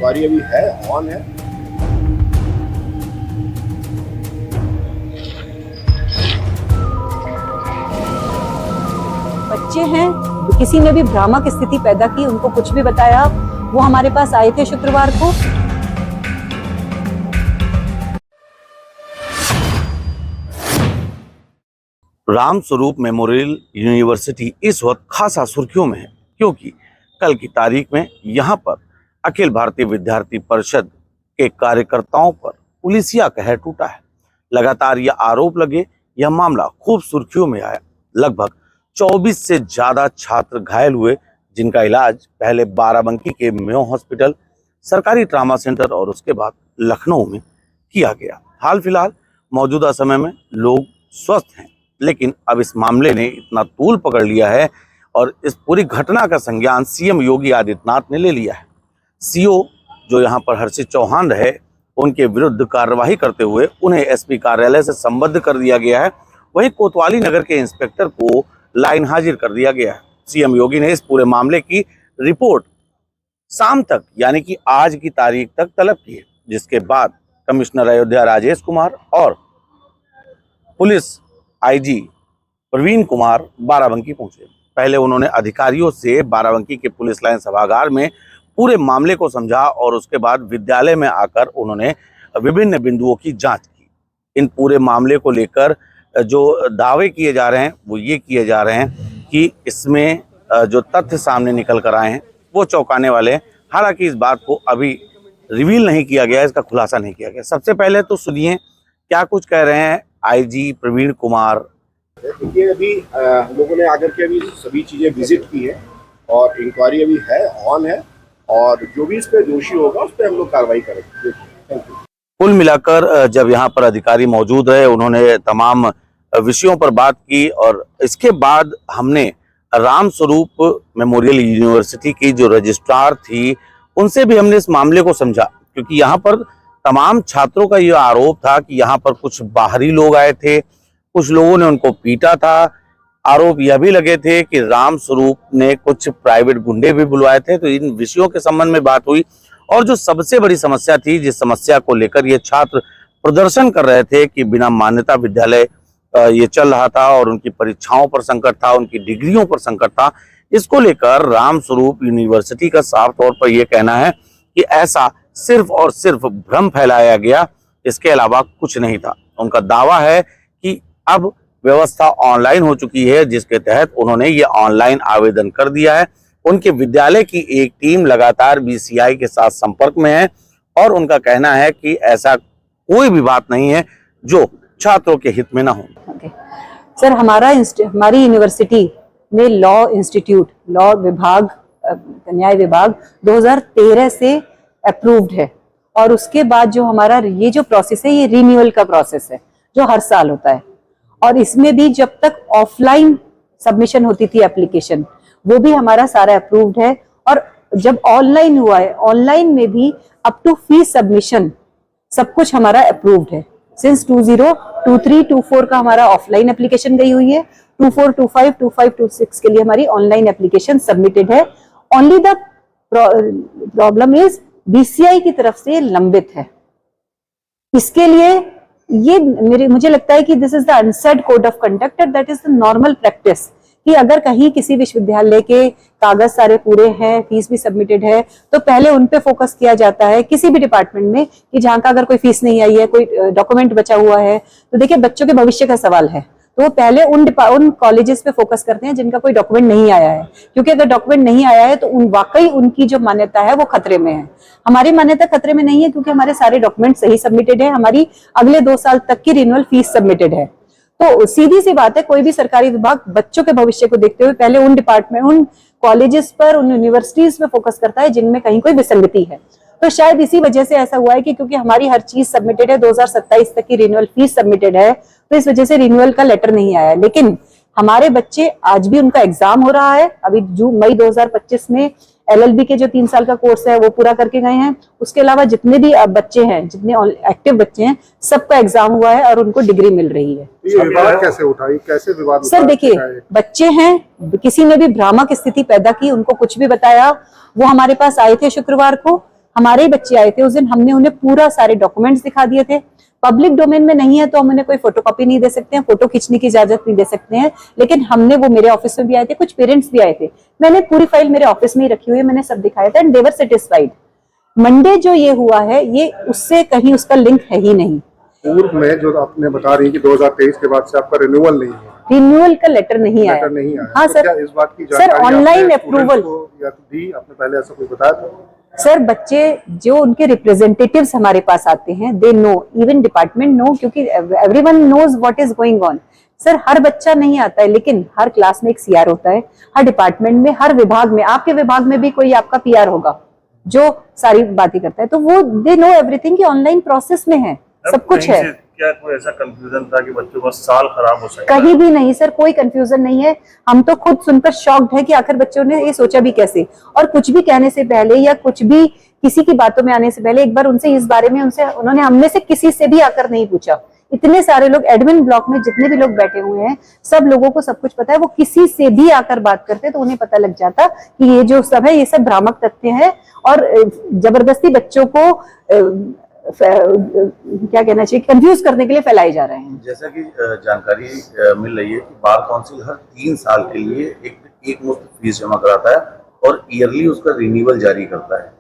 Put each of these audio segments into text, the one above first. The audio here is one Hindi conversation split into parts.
इंक्वायरी अभी है, ऑन है। बच्चे हैं, किसी ने भी भ्रामक स्थिति पैदा की, उनको कुछ भी बताया। वो हमारे पास आए थे शुक्रवार को। रामस्वरूप मेमोरियल यूनिवर्सिटी इस वक्त खासा सुर्खियों में है, क्योंकि कल की तारीख में यहाँ पर अखिल भारतीय विद्यार्थी परिषद के कार्यकर्ताओं पर पुलिसिया कहर टूटा है। लगातार यह आरोप लगे, यह मामला खूब सुर्खियों में आया। लगभग 24 से ज्यादा छात्र घायल हुए, जिनका इलाज पहले बाराबंकी के मेयो हॉस्पिटल, सरकारी ट्रामा सेंटर और उसके बाद लखनऊ में किया गया। हाल फिलहाल मौजूदा समय में लोग स्वस्थ हैं, लेकिन अब इस मामले ने इतना तूल पकड़ लिया है और इस पूरी घटना का संज्ञान सीएम योगी आदित्यनाथ ने ले लिया है। सीओ जो यहाँ पर हर्षित चौहान रहे, उनके विरुद्ध कार्रवाई करते हुए उन्हें एसपी कार्यालय से संबद्ध कर दिया गया है। वहीं कोतवाली नगर के इंस्पेक्टर को लाइन हाजिर कर दिया गया है। सीएम योगी ने इस पूरे मामले की रिपोर्ट शाम तक यानी कि आज की तारीख तक तलब की है, जिसके बाद कमिश्नर अयोध्या राजेश कुमार और पुलिस आईजी प्रवीण कुमार बाराबंकी पहुंचे। पहले उन्होंने अधिकारियों से बाराबंकी के पुलिस लाइन सभागार में पूरे मामले को समझा और उसके बाद विद्यालय में आकर उन्होंने विभिन्न बिंदुओं की जांच की। इन पूरे मामले को लेकर जो दावे किए जा रहे हैं वो ये किए जा रहे हैं कि इसमें जो तथ्य सामने निकल कर आए हैं वो चौंकाने वाले हैं। हालांकि इस बात को अभी रिवील नहीं किया गया, इसका खुलासा नहीं किया गया। सबसे पहले तो सुनिए क्या कुछ कह रहे हैं आईजी प्रवीण कुमार। देखिए, अभी हम लोगों ने आकर के अभी सभी चीज़ें विजिट की है और इंक्वायरी अभी है, ऑन है, और जो भी इस पे दोषी होगा उस पर हम लोग कार्रवाई करेंगे। Thank you. कुल मिलाकर जब यहाँ पर अधिकारी मौजूद रहे, उन्होंने तमाम विषयों पर बात की और इसके बाद हमने रामस्वरूप मेमोरियल यूनिवर्सिटी की जो रजिस्ट्रार थी उनसे भी हमने इस मामले को समझा, क्योंकि यहाँ पर तमाम छात्रों का यह आरोप था कि यहाँ पर कुछ बाहरी लोग आए थे, कुछ लोगों ने उनको पीटा था। आरोप यह भी लगे थे कि रामस्वरूप ने कुछ प्राइवेट गुंडे भी बुलवाए थे। तो इन विषयों के संबंध में बात हुई और जो सबसे बड़ी समस्या थी, जिस समस्या को लेकर ये छात्र प्रदर्शन कर रहे थे कि बिना मान्यता विद्यालय ये चल रहा था और उनकी परीक्षाओं पर संकट था, उनकी डिग्रियों पर संकट था, इसको लेकर रामस्वरूप यूनिवर्सिटी का साफ तौर पर यह कहना है कि ऐसा सिर्फ और सिर्फ भ्रम फैलाया गया, इसके अलावा कुछ नहीं था। उनका दावा है कि अब व्यवस्था ऑनलाइन हो चुकी है, जिसके तहत उन्होंने ये ऑनलाइन आवेदन कर दिया है। उनके विद्यालय की एक टीम लगातार बीसीआई के साथ संपर्क में है और उनका कहना है कि ऐसा कोई भी बात नहीं है जो छात्रों के हित में ना हो। सर, हमारी यूनिवर्सिटी में लॉ इंस्टीट्यूट, लॉ विभाग, न्याय विभाग 2013 से अप्रूव्ड है और उसके बाद जो हमारा ये जो प्रोसेस है, ये रिन्यूअल का प्रोसेस है जो हर साल होता है। और इसमें भी जब तक ऑफलाइन सबमिशन होती थी एप्लीकेशन, वो भी हमारा सारा अप्रूव्ड है। और जब ऑनलाइन हुआ है, ऑनलाइन में भी अप टू फीस सबमिशन सब कुछ हमारा अप्रूव्ड है। सिंस 2023-24 का हमारा ऑफलाइन एप्लीकेशन गई हुई है, 24, 25, 25, 26 के लिए हमारी ऑनलाइन एप्लीकेशन सबमिटेड है। Only the problem is BCI की तरफ से लंबित है। इसके लिए ये मुझे लगता है कि this is the unsaid code of conduct, that is the normal practice कि अगर कहीं किसी विश्वविद्यालय के कागज सारे पूरे हैं, फीस भी सबमिटेड है, तो पहले उन पे फोकस किया जाता है किसी भी डिपार्टमेंट में कि जहां का अगर कोई फीस नहीं आई है, कोई डॉक्यूमेंट बचा हुआ है, तो देखिए बच्चों के भविष्य का सवाल है, तो वो पहले उन कॉलेजेस पे फोकस करते हैं जिनका कोई डॉक्यूमेंट नहीं आया है, क्योंकि अगर डॉक्यूमेंट नहीं आया है तो वाकई उनकी जो मान्यता है वो खतरे में है। हमारी मान्यता खतरे में नहीं है क्योंकि हमारे सारे डॉक्यूमेंट सही सबमिटेड है, हमारी अगले 2 साल तक की रिन्यूअल फीस सबमिटेड है। तो सीधी सी बात है, कोई भी सरकारी विभाग बच्चों के भविष्य को देखते हुए पहले उन डिपार्टमेंट, उन कॉलेजेस पर, उन यूनिवर्सिटीज में फोकस करता है जिनमें कहीं कोई विसंगति है। तो शायद इसी वजह से ऐसा हुआ है कि क्योंकि हमारी हर चीज सबमिटेड है, 2027 तक की रिन्यूअल फीस सबमिटेड है, तो इस वजह से रिन्यूअल का लेटर नहीं आया। लेकिन हमारे बच्चे, आज भी उनका एग्जाम हो रहा है, अभी मई 2025 में एलएलबी के जो 3 साल का कोर्स है वो पूरा करके गए हैं। उसके अलावा जितने भी बच्चे हैं, जितने एक्टिव बच्चे हैं, सबका एग्जाम हुआ है और उनको डिग्री मिल रही है। ये विवाद कैसे उठाई, कैसे विवाद? सर देखिए, बच्चे हैं, किसी ने भी भ्रामक स्थिति पैदा की, उनको कुछ भी बताया। वो हमारे पास आए थे शुक्रवार को, हमारे ही बच्चे आए थे उस दिन, हमने उन्हें पूरा सारे डॉक्यूमेंट्स दिखा दिए थे। पब्लिक डोमेन में नहीं है तो हम उन्हें कोई फोटोकॉपी नहीं दे सकते हैं, फोटो खींचने की इजाजत नहीं दे सकते हैं, लेकिन हमने वो मेरे ऑफिस में भी आए थे, कुछ पेरेंट्स भी आए थे, मैंने पूरी फाइल मेरे ऑफिस में ही रखी हुई है, मैंने सब दिखाया था and they were satisfied. Monday जो ये हुआ है ये उससे कहीं उसका लिंक है ही नहीं। पूर्व में जो आपने बता रही कि 2023 के बाद से आपका रिन्यूअल नहीं हुआ, रिन्यूअल का लेटर नहीं आया। लेटर नहीं आया। हाँ तो सर, क्या इस बात की सर जानकारी ऑनलाइन आपने अप्रूवल स्टूडेंट्स को या दी, आपने पहले ऐसा कोई बताया था? सर बच्चे जो उनके रिप्रेजेंटेटिव्स हमारे पास आते हैं they know, even department know, क्योंकि everyone knows what is going on. Sir हर बच्चा नहीं आता है, लेकिन हर क्लास में एक सीआर होता है, हर डिपार्टमेंट में, हर विभाग में, आपके विभाग में भी कोई आपका पीआर होगा जो सारी बातें करता है, तो वो दे नो एवरीथिंग कि ऑनलाइन प्रोसेस में है, सब कुछ है। क्या कोई ऐसा कंफ्यूजन था कि बच्चों का साल खराब हो सकता है? कहीं भी नहीं सर, कोई कंफ्यूजन नहीं है। हम तो खुद सुनकर शॉक्ड है कि आखिर बच्चों ने ये सोचा भी कैसे, और कुछ भी कहने से पहले या कुछ भी किसी की बातों में आने से पहले एक बार उनसे इस बारे में उन्होंने हमने से किसी से भी आकर नहीं पूछा। इतने सारे लोग एडमिन ब्लॉक में जितने भी लोग बैठे हुए हैं, सब लोगों को सब कुछ पता है, वो किसी से भी आकर बात करते तो उन्हें पता लग जाता कि ये जो सब है ये सब भ्रामक तथ्य है और जबरदस्ती बच्चों को क्या कहना चाहिए, कंफ्यूज करने के लिए फैलाए जा रहे हैं। जैसा कि जानकारी मिल रही है कि बार काउंसिल हर 3 साल के लिए एक मुफ्त फीस जमा कराता है और ईयरली उसका रिन्यूअल जारी करता है।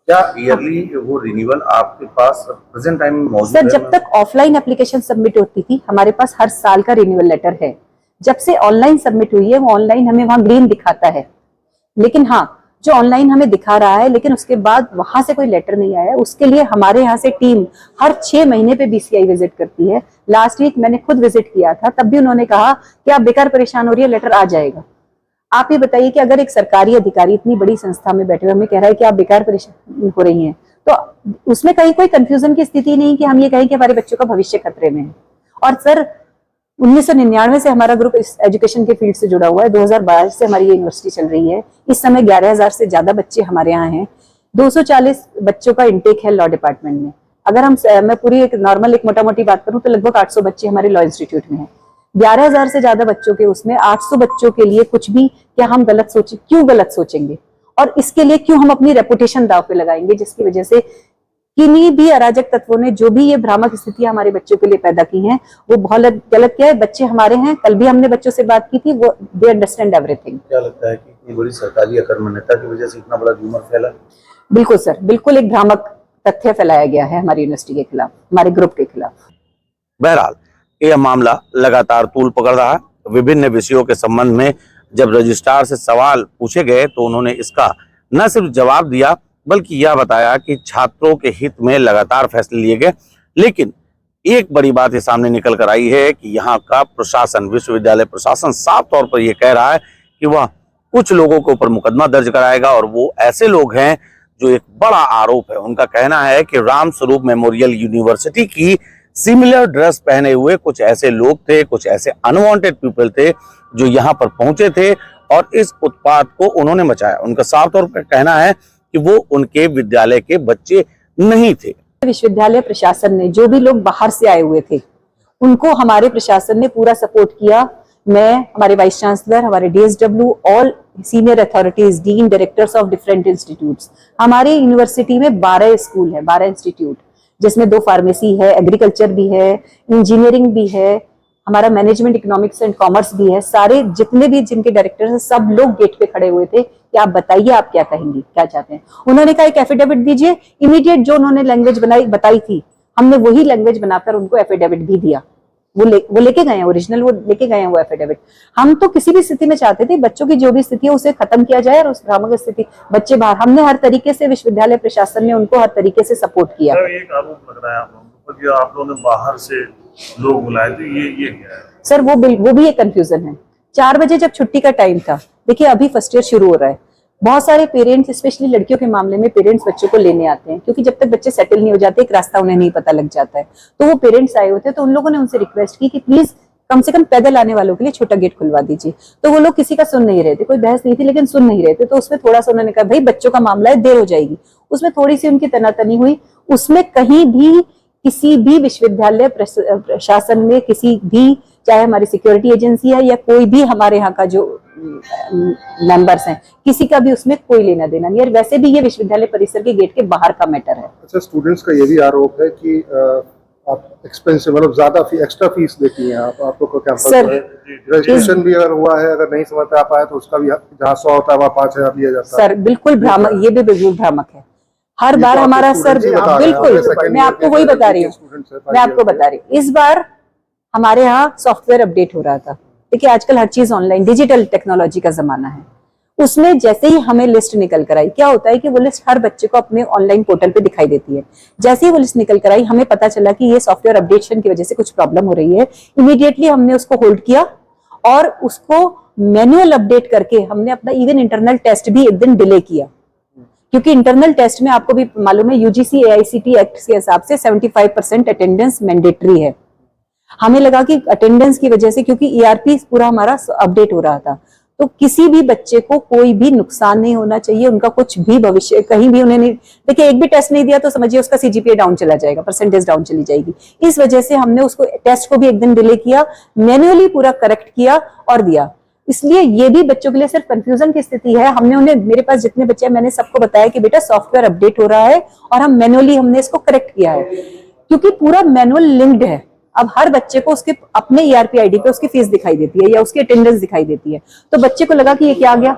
क्या ईयरली वो रिन्यूअल आपके पास प्रेजेंट टाइम में मौजूद है? सर जब तक ऑफलाइन एप्लीकेशन सबमिट होती थी हमारे पास हर साल का रिन्यूअल लेटर है। जब से ऑनलाइन सबमिट हुई है वो ऑनलाइन हमें वहां ग्रीन दिखाता है, लेकिन हाँ जो ऑनलाइन हमें दिखा रहा है, लेकिन उसके बाद वहां से कोई लेटर नहीं आया। उसके लिए हमारे यहाँ से टीम हर 6 महीने पे बीसीआई विजिट करती है। लास्ट वीक मैंने खुद विजिट किया था, तब भी उन्होंने कहा कि आप बेकार परेशान हो रही है, लेटर आ जाएगा। आप ये बताइए कि अगर एक सरकारी अधिकारी इतनी बड़ी संस्था में बैठे हुए हमें कह रहा है कि आप बेकार परेशान हो रही हैं, तो उसमें कहीं कोई कंफ्यूजन की स्थिति नहीं कि हम ये कहें कि हमारे बच्चों का भविष्य खतरे में है। और सर 1999 से हमारा ग्रुप इस एजुकेशन के फील्ड से जुड़ा हुआ है, 2012 से हमारी ये यूनिवर्सिटी चल रही है। इस समय 11,000 से ज्यादा बच्चे हमारे यहाँ हैं, 240 बच्चों का इंटेक है लॉ डिपार्टमेंट में। अगर मैं पूरी एक नॉर्मल एक मोटा मोटी बात करूं तो लगभग 800 बच्चे हमारे लॉ इंस्टीट्यूट में हैं। 11,000 से ज्यादा बच्चों के उसमें 800 बच्चों के लिए कुछ भी क्या हम गलत सोचे, क्यों गलत सोचेंगे, और इसके लिए क्यों हम अपनी रेपुटेशन दांव पे लगाएंगे, जिसकी वजह से किन्हीं भी अराजक तत्वों ने जो भी ये भ्रामक स्थितियां हमारे बच्चों के लिए पैदा की हैं वो बहुत गलत किया है। बच्चे हमारे हैं, कल भी हमने बच्चों से बात की थी, वो दे अंडरस्टैंड एवरीथिंग। क्या लगता है कि इतनी बड़ी सरकारी अकर्मण्यता की वजह से इतना बड़ा र्यूमर फैला? बिल्कुल सर, बिल्कुल एक भ्रामक तथ्य फैलाया गया है हमारी यूनिवर्सिटी के खिलाफ, हमारे ग्रुप के खिलाफ। बहरहाल यह मामला लगातार तूल पकड़ रहा है। विभिन्न विषयों के संबंध में जब रजिस्ट्रार से सवाल पूछे गए तो उन्होंने इसका न सिर्फ जवाब दिया बल्कि यह बताया कि छात्रों के हित में लगातार फैसले लिए गए। लेकिन एक बड़ी बात ये सामने निकल कर आई है कि यहाँ का प्रशासन, विश्वविद्यालय प्रशासन साफ तौर पर यह कह रहा है कि वह कुछ लोगों के ऊपर मुकदमा दर्ज कराएगा, और वो ऐसे लोग हैं जो एक बड़ा आरोप है। उनका कहना है कि रामस्वरूप मेमोरियल यूनिवर्सिटी की सिमिलर ड्रेस पहने हुए कुछ ऐसे लोग थे, कुछ ऐसे अनवांटेड पीपल थे जो यहाँ पर पहुंचे थे और इस उत्पात को उन्होंने मचाया। उनका साफ तौर पर कहना है कि वो उनके विद्यालय के बच्चे नहीं थे। विश्वविद्यालय प्रशासन ने जो भी लोग बाहर से आए हुए थे उनको हमारे प्रशासन ने पूरा सपोर्ट किया। मैं, हमारे वाइस चांसलर, हमारे DSW, all senior authorities, dean, directors of different institutes. हमारी यूनिवर्सिटी में 12 स्कूल है, 12 इंस्टीट्यूट, जिसमें 2 फार्मेसी है, एग्रीकल्चर भी है, इंजीनियरिंग भी है, हमारा मैनेजमेंट, इकोनॉमिक्स एंड कॉमर्स भी है। सारे जितने भी जिनके डायरेक्टर्स हैं सब लोग गेट पे खड़े हुए थे कि आप बताइए आप क्या कहेंगे, क्या चाहते हैं। उन्होंने कहा एक एफिडेविट दीजिए। इमीडिएट जो उन्होंने लैंग्वेज बताई थी हमने वही लैंग्वेज बनाकर उनको एफिडेविट भी दिया। वो लेके गए हैं ओरिजिनल, वो लेके गए हैं वो एफिडेविट। हम तो किसी भी स्थिति में चाहते थे बच्चों की जो भी स्थिति है उसे खत्म किया जाए और उस भ्रामक स्थिति बच्चे बाहर, हमने हर तरीके से, विश्वविद्यालय प्रशासन ने उनको हर तरीके से सपोर्ट किया। एक आरोप लग रहा है आप लोगों को कि आप लोगों ने बाहर से लोग बुलाए थे, ये क्या है? सर वो भी एक कंफ्यूजन है। 4 बजे जब छुट्टी का टाइम था, देखिए अभी फर्स्ट ईयर शुरू हो रहा है, बहुत सारे पेरेंट्स, स्पेशली लड़कियों के मामले में पेरेंट्स बच्चों को लेने आते हैं, क्योंकि जब तक बच्चे सेटल नहीं हो जाते एक रास्ता उन्हें नहीं पता लग जाता है। तो वो पेरेंट्स आए होते हैं, तो उन लोगों ने उनसे रिक्वेस्ट की कि प्लीज कम से कम पैदल आने वालों के लिए छोटा गेट खुलवा दीजिए। तो वो लोग किसी का सुन नहीं रहे थे, कोई बहस नहीं थी लेकिन सुन नहीं रहे थे। तो उसमें थोड़ा सा उन्होंने कहा भाई बच्चों का मामला है, देर हो जाएगी। उसमें थोड़ी सी उनकी तनातनी हुई। उसमें कहीं भी किसी भी विश्वविद्यालय प्रशासन में किसी भी, चाहे हमारी सिक्योरिटी एजेंसी है या कोई भी हमारे यहाँ का जो मेंबर्स हैं, किसी का भी उसमें कोई लेना देना नहीं है। वैसे भी ये विश्वविद्यालय परिसर के गेट के बाहर का मैटर है। अच्छा, स्टूडेंट्स का ये भी आरोप है कि आप एक्सपेंसिव मतलब ज्यादा एक्स्ट्रा फीस देती हैं आप लोग को कैंपस सर, में। रजिस्ट्रेशन भी अगर हुआ है, अगर नहीं समझ में आ पाया तो उसका भी जहाँ 100 होता है वहाँ 5000 लिया जाता है। सर बिल्कुल भ्रामक, ये भी बिल्कुल भ्रामक है। हर बार हमारा सर बिल्कुल, मैं आपको वही बता रही हूँ, मैं आपको बता रही हूँ। इस बार हमारे यहाँ सॉफ्टवेयर अपडेट हो रहा था। देखिए आजकल हर चीज ऑनलाइन, डिजिटल टेक्नोलॉजी का जमाना है। उसमें जैसे ही हमें लिस्ट निकल कर आई, क्या होता है कि वो लिस्ट हर बच्चे को अपने ऑनलाइन पोर्टल पे दिखाई देती है। जैसे ही वो लिस्ट निकल कर आई, हमें पता चला कि ये सॉफ्टवेयर अपडेशन की वजह से कुछ प्रॉब्लम हो रही है। इमीडिएटली हमने उसको होल्ड किया और उसको मैनुअल अपडेट करके हमने अपना इवन इंटरनल टेस्ट भी एक दिन डिले किया, क्योंकि इंटरनल टेस्ट में आपको भी मालूम है यूजीसी एआईसीटी एक्ट के हिसाब से 75% अटेंडेंस मैंडेटरी है। हमें लगा कि अटेंडेंस की वजह से, क्योंकि ईआरपी पूरा हमारा अपडेट हो रहा था, तो किसी भी बच्चे को कोई भी नुकसान नहीं होना चाहिए, उनका कुछ भी भविष्य कहीं भी उन्हें नहीं। देखिए एक भी टेस्ट नहीं दिया तो समझिए उसका सीजीपीए डाउन चला जाएगा, परसेंटेज डाउन चली जाएगी। इस वजह से हमने उसको टेस्ट को भी एक दिन डिले किया, मैन्युअली पूरा करेक्ट किया और दिया। इसलिए ये भी बच्चों के लिए सिर्फ कंफ्यूजन की स्थिति है। हमने उन्हें, मेरे पास जितने बच्चे हैं मैंने सबको बताया कि बेटा सॉफ्टवेयर अपडेट हो रहा है और हम मैन्युअली हमने इसको करेक्ट किया है, क्योंकि पूरा मैनुअल लिंक्ड है। अब हर बच्चे को उसके अपने ईआरपी आईडी पे उसकी फीस दिखाई देती है या उसकी अटेंडेंस दिखाई देती है, तो बच्चे को लगा कि ये क्या आ गया।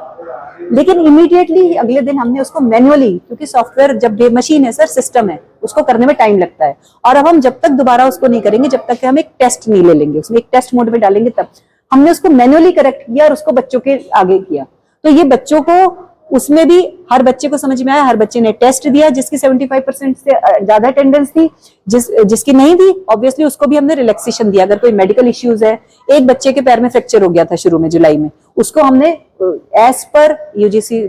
लेकिन इमीडिएटली अगले दिन हमने उसको मैन्युअली, क्योंकि सॉफ्टवेयर जब मशीन है सर, सिस्टम है, उसको करने में टाइम लगता है। और अब हम जब तक दोबारा उसको नहीं करेंगे, जब तक कि हम एक टेस्ट नहीं ले लेंगे, उसमें एक टेस्ट मोड में डालेंगे, तब हमने उसको मैन्युअली करेक्ट किया और उसको बच्चों के आगे किया। तो ये बच्चों को, उसमें भी हर बच्चे को समझ में आया, हर बच्चे ने टेस्ट दिया जिसकी 75% से ज्यादा अटेंडेंस थी। जिसकी नहीं थी ऑब्वियसली उसको भी हमने रिलैक्सेशन दिया। अगर कोई मेडिकल इश्यूज है, एक बच्चे के पैर में फ्रैक्चर हो गया था शुरू में जुलाई में, उसको हमने एज पर यूजीसी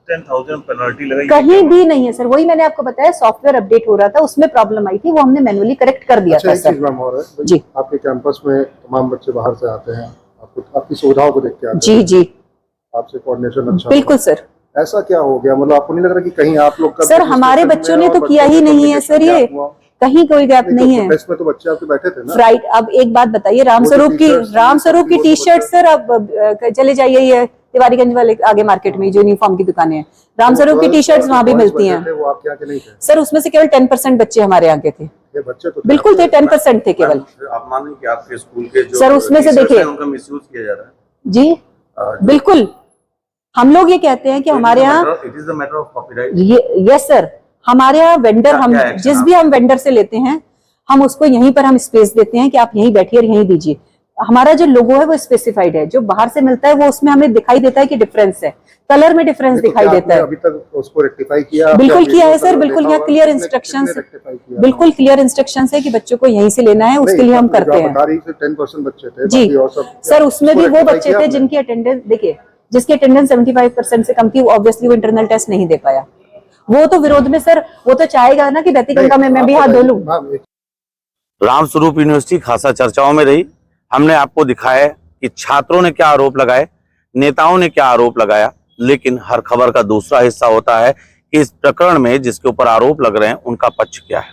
10,000 पेनल्टी लगाई। कहीं भी नहीं है सर, वही मैंने आपको बताया, सॉफ्टवेयर अपडेट हो रहा था, उसमें प्रॉब्लम आई थी, वो हमने मैनुअली करेक्ट कर दिया था सर। जी, आपके कैंपस में तमाम बच्चे बाहर से आते हैं, आपकी सुविधाओं को देख के आते हैं। जी, आपसे कोऑर्डिनेशन अच्छा बिल्कुल सर। ऐसा क्या हो गया, मतलब आपको नहीं लग रहा कि कहीं आप लोग का सर हमारे बच्चों ने तो किया ही नहीं है सर, ये कहीं कोई गैप नहीं है। टेस्ट में तो बच्चे आपके बैठे थे ना। राइट। अब एक बात बताइए, रामस्वरूप की टी शर्ट सर, अब चले जाइए ये तिवारीगंज वाले आगे मार्केट में जो यूनिफॉर्म की दुकानें हैं, रामस्वरूप की टी शर्ट्स वहां भी मिलती हैं। वो आपके यहाँ के नहीं थे सर, उसमें से केवल 10% बच्चे हमारे यहाँ के थे। ये बच्चे तो बिल्कुल थे, 10% थे केवल। आप मानें कि आपके स्कूल के जो सर उसमें से देखिए, उनका मिसयूज किया जा रहा है। जी बिल्कुल, हम लोग ये कहते हैं कि हमारे यहाँ, it is the matter of copyright. Yes sir, हमारे यहाँ वेंडर, हम जिस भी हम वेंडर से लेते हैं, हम उसको यहीं पर हम स्पेस देते हैं कि आप यहीं बैठिए और यहीं दीजिए। हमारा जो लोगो है वो स्पेसिफाइड है, जो बाहर से मिलता है वो उसमें हमें दिखाई देता है कि डिफरेंस है, कलर में डिफरेंस दिखाई देता है। अभी तक उसको रेक्टिफाई किया? बिल्कुल किया है सर, बिल्कुल यहाँ क्लियर इंस्ट्रक्शंस, बिल्कुल क्लियर इंस्ट्रक्शंस है कि बच्चों को यहीं से लेना है, उसके लिए हम करते हैं। 10% बच्चे थे जी सर, उसमें भी वो बच्चे थे जिनकी अटेंडेंस, देखिए जिसकी अटेंडेंस 75% से कम थी, वो ऑब्वियसली वो इंटरनल टेस्ट नहीं दे पाया। वो तो विरोध में सर, वो तो चाहेगा ना कि बहती गंगा में मैं भी हाथ धो लूं। रामस्वरूप यूनिवर्सिटी खासा चर्चाओं में रही। हमने आपको दिखाया कि छात्रों ने क्या आरोप लगाए, नेताओं ने क्या आरोप लगाया, लेकिन हर खबर का दूसरा हिस्सा होता है कि इस प्रकरण में जिसके ऊपर आरोप लग रहे हैं उनका पक्ष क्या है।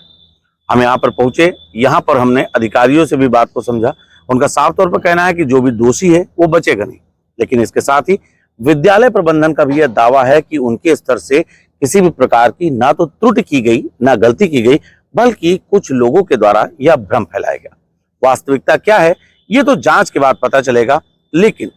हम यहाँ पर पहुंचे, यहाँ पर हमने अधिकारियों से भी बात को समझा। उनका साफ तौर पर कहना है कि जो भी दोषी है वो बचेगा नहीं, लेकिन इसके साथ ही विद्यालय प्रबंधन का भी यह दावा है कि उनके स्तर से किसी भी प्रकार की ना तो त्रुटि की गई, ना गलती की गई, बल्कि कुछ लोगों के द्वारा यह भ्रम फैलाया गया। वास्तविकता क्या है ये तो जांच के बाद पता चलेगा, लेकिन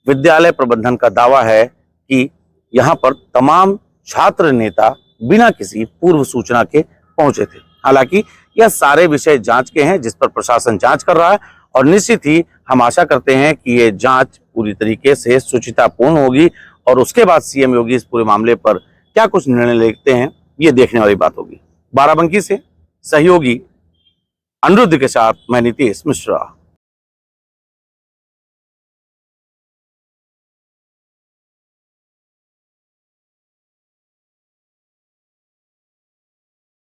विद्यालय प्रबंधन का दावा है कि यहाँ पर तमाम छात्र नेता बिना किसी पूर्व सूचना के पहुंचे थे। हालांकि यह सारे विषय जांच के हैं, जिस पर प्रशासन जांच कर रहा है, और निश्चित ही हम आशा करते हैं कि ये जांच पूरी तरीके से शुचितापूर्ण होगी और उसके बाद सीएम योगी इस पूरे मामले पर क्या कुछ निर्णय लेते हैं ये देखने वाली बात होगी। बाराबंकी से सहयोगी अनिरुद्ध के साथ मैं नीतीश मिश्रा।